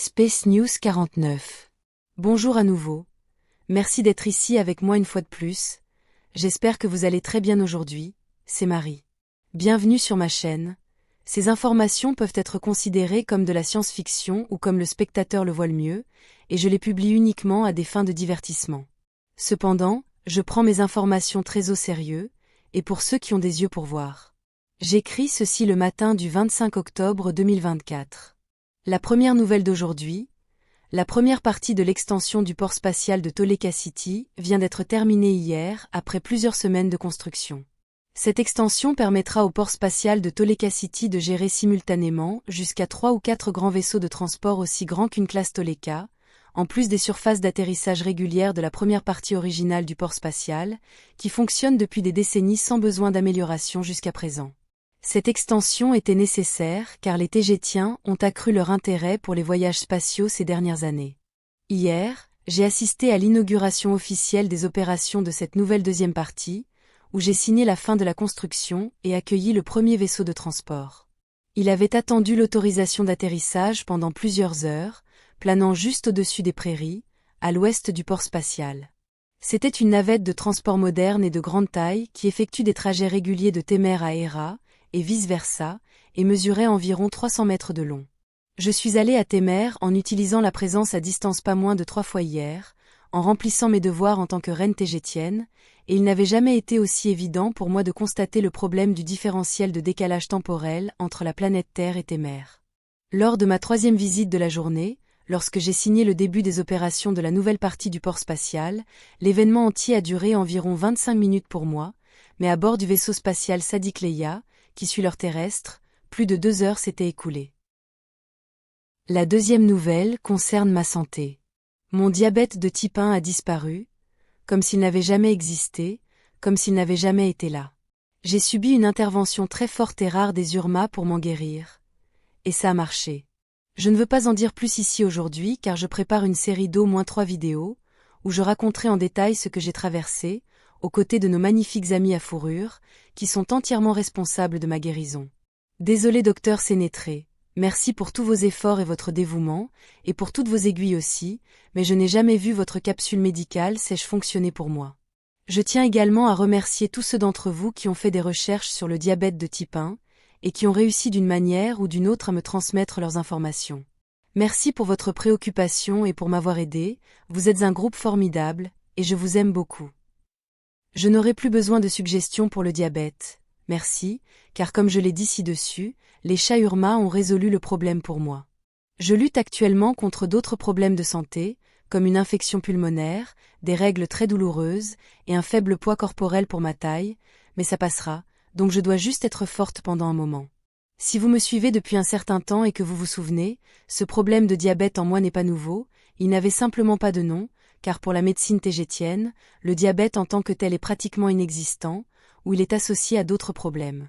Space News 49. Bonjour à nouveau. Merci d'être ici avec moi une fois de plus. J'espère que vous allez très bien aujourd'hui, c'est Marie. Bienvenue sur ma chaîne. Ces informations peuvent être considérées comme de la science-fiction ou comme le spectateur le voit le mieux, et je les publie uniquement à des fins de divertissement. Cependant, je prends mes informations très au sérieux, et pour ceux qui ont des yeux pour voir. J'écris ceci le matin du 25 octobre 2024. La première nouvelle d'aujourd'hui, la première partie de l'extension du port spatial de Toleka City vient d'être terminée hier après plusieurs semaines de construction. Cette extension permettra au port spatial de Toleka City de gérer simultanément jusqu'à 3 ou 4 grands vaisseaux de transport aussi grands qu'une classe Toleka, en plus des surfaces d'atterrissage régulières de la première partie originale du port spatial, qui fonctionne depuis des décennies sans besoin d'amélioration jusqu'à présent. Cette extension était nécessaire car les TGétiens ont accru leur intérêt pour les voyages spatiaux ces dernières années. Hier, j'ai assisté à l'inauguration officielle des opérations de cette nouvelle deuxième partie, où j'ai signé la fin de la construction et accueilli le premier vaisseau de transport. Il avait attendu l'autorisation d'atterrissage pendant plusieurs heures, planant juste au-dessus des prairies, à l'ouest du port spatial. C'était une navette de transport moderne et de grande taille qui effectue des trajets réguliers de Témère à Héra, et vice-versa, et mesurait environ 300 mètres de long. Je suis allé à Témère en utilisant la présence à distance pas moins de 3 fois hier, en remplissant mes devoirs en tant que reine tégétienne, et il n'avait jamais été aussi évident pour moi de constater le problème du différentiel de décalage temporel entre la planète Terre et Témère. Lors de ma 3e visite de la journée, lorsque j'ai signé le début des opérations de la nouvelle partie du port spatial, l'événement entier a duré environ 25 minutes pour moi, mais à bord du vaisseau spatial Sadik Leia, qui suit l'heure terrestre, plus de 2 heures s'étaient écoulées. La deuxième nouvelle concerne ma santé. Mon diabète de type 1 a disparu, comme s'il n'avait jamais existé, comme s'il n'avait jamais été là. J'ai subi une intervention très forte et rare des URMA pour m'en guérir. Et ça a marché. Je ne veux pas en dire plus ici aujourd'hui car je prépare une série d'au moins 3 vidéos, où je raconterai en détail ce que j'ai traversé, aux côtés de nos magnifiques amis à fourrure, qui sont entièrement responsables de ma guérison. Désolé docteur Sénétré, merci pour tous vos efforts et votre dévouement, et pour toutes vos aiguilles aussi, mais je n'ai jamais vu votre capsule médicale sèche fonctionner pour moi. Je tiens également à remercier tous ceux d'entre vous qui ont fait des recherches sur le diabète de type 1, et qui ont réussi d'une manière ou d'une autre à me transmettre leurs informations. Merci pour votre préoccupation et pour m'avoir aidé, vous êtes un groupe formidable, et je vous aime beaucoup. Je n'aurai plus besoin de suggestions pour le diabète, merci, car comme je l'ai dit ci-dessus, les chats URMA ont résolu le problème pour moi. Je lutte actuellement contre d'autres problèmes de santé, comme une infection pulmonaire, des règles très douloureuses, et un faible poids corporel pour ma taille, mais ça passera, donc je dois juste être forte pendant un moment. Si vous me suivez depuis un certain temps et que vous vous souvenez, ce problème de diabète en moi n'est pas nouveau, il n'avait simplement pas de nom, car pour la médecine tégétienne, le diabète en tant que tel est pratiquement inexistant, ou il est associé à d'autres problèmes.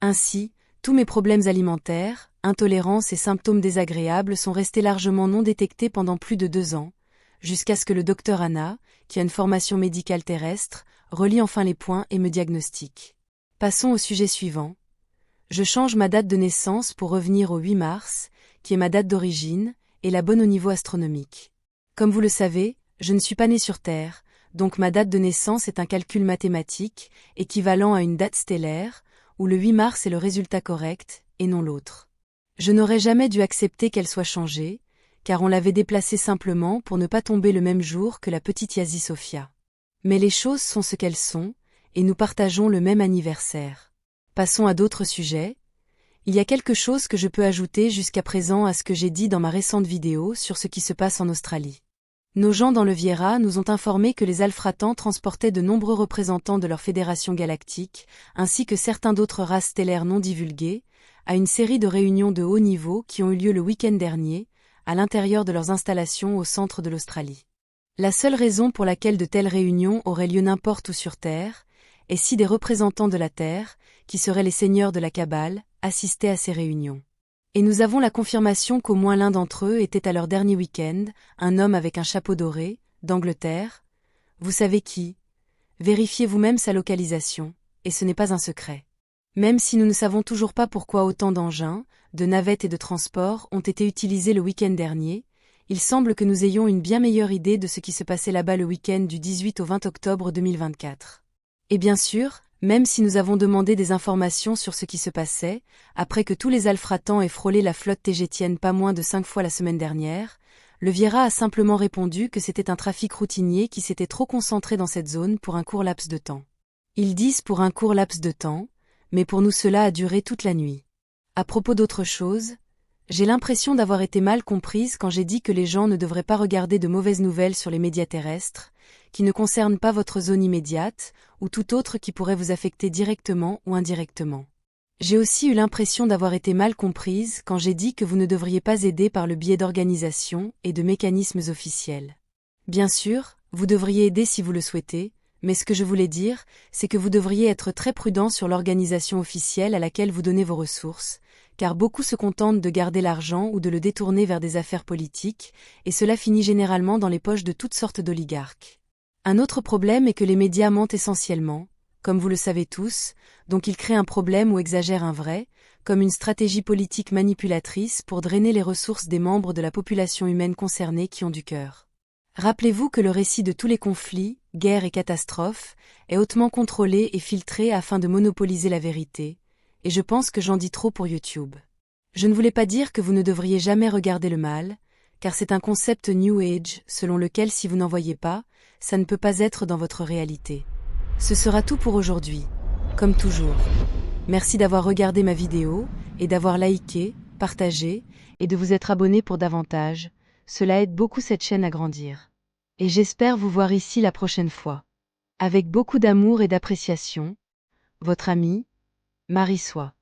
Ainsi, tous mes problèmes alimentaires, intolérances et symptômes désagréables sont restés largement non détectés pendant plus de 2 ans, jusqu'à ce que le docteur Anna, qui a une formation médicale terrestre, relie enfin les points et me diagnostique. Passons au sujet suivant. Je change ma date de naissance pour revenir au 8 mars, qui est ma date d'origine, et la bonne au niveau astronomique. Comme vous le savez, je ne suis pas née sur Terre, donc ma date de naissance est un calcul mathématique, équivalent à une date stellaire, où le 8 mars est le résultat correct, et non l'autre. Je n'aurais jamais dû accepter qu'elle soit changée, car on l'avait déplacée simplement pour ne pas tomber le même jour que la petite Yazi Sophia. Mais les choses sont ce qu'elles sont, et nous partageons le même anniversaire. Passons à d'autres sujets. Il y a quelque chose que je peux ajouter jusqu'à présent à ce que j'ai dit dans ma récente vidéo sur ce qui se passe en Australie. Nos gens dans le Viera nous ont informé que les Alfratans transportaient de nombreux représentants de leur fédération galactique, ainsi que certains d'autres races stellaires non divulguées, à une série de réunions de haut niveau qui ont eu lieu le week-end dernier, à l'intérieur de leurs installations au centre de l'Australie. La seule raison pour laquelle de telles réunions auraient lieu n'importe où sur Terre, est si des représentants de la Terre, qui seraient les seigneurs de la Kabbale, assistaient à ces réunions. Et nous avons la confirmation qu'au moins l'un d'entre eux était à leur dernier week-end, un homme avec un chapeau doré, d'Angleterre. Vous savez qui? Vérifiez vous-même sa localisation, et ce n'est pas un secret. Même si nous ne savons toujours pas pourquoi autant d'engins, de navettes et de transports ont été utilisés le week-end dernier, il semble que nous ayons une bien meilleure idée de ce qui se passait là-bas le week-end du 18 au 20 octobre 2024. Et bien sûr, même si nous avons demandé des informations sur ce qui se passait, après que tous les Alfratans aient frôlé la flotte tégétienne pas moins de 5 fois la semaine dernière, le Viera a simplement répondu que c'était un trafic routinier qui s'était trop concentré dans cette zone pour un court laps de temps. Ils disent pour un court laps de temps, mais pour nous cela a duré toute la nuit. À propos d'autre chose, j'ai l'impression d'avoir été mal comprise quand j'ai dit que les gens ne devraient pas regarder de mauvaises nouvelles sur les médias terrestres, qui ne concernent pas votre zone immédiate, ou tout autre qui pourrait vous affecter directement ou indirectement. J'ai aussi eu l'impression d'avoir été mal comprise quand j'ai dit que vous ne devriez pas aider par le biais d'organisations et de mécanismes officiels. Bien sûr, vous devriez aider si vous le souhaitez, mais ce que je voulais dire, c'est que vous devriez être très prudent sur l'organisation officielle à laquelle vous donnez vos ressources, car beaucoup se contentent de garder l'argent ou de le détourner vers des affaires politiques, et cela finit généralement dans les poches de toutes sortes d'oligarques. Un autre problème est que les médias mentent essentiellement, comme vous le savez tous, donc ils créent un problème ou exagèrent un vrai, comme une stratégie politique manipulatrice pour drainer les ressources des membres de la population humaine concernée qui ont du cœur. Rappelez-vous que le récit de tous les conflits, guerres et catastrophes est hautement contrôlé et filtré afin de monopoliser la vérité, et je pense que j'en dis trop pour YouTube. Je ne voulais pas dire que vous ne devriez jamais regarder le mal, car c'est un concept New Age selon lequel si vous n'en voyez pas, ça ne peut pas être dans votre réalité. Ce sera tout pour aujourd'hui, comme toujours. Merci d'avoir regardé ma vidéo, et d'avoir liké, partagé, et de vous être abonné pour davantage, cela aide beaucoup cette chaîne à grandir. Et j'espère vous voir ici la prochaine fois. Avec beaucoup d'amour et d'appréciation, votre amie, Marie Soie.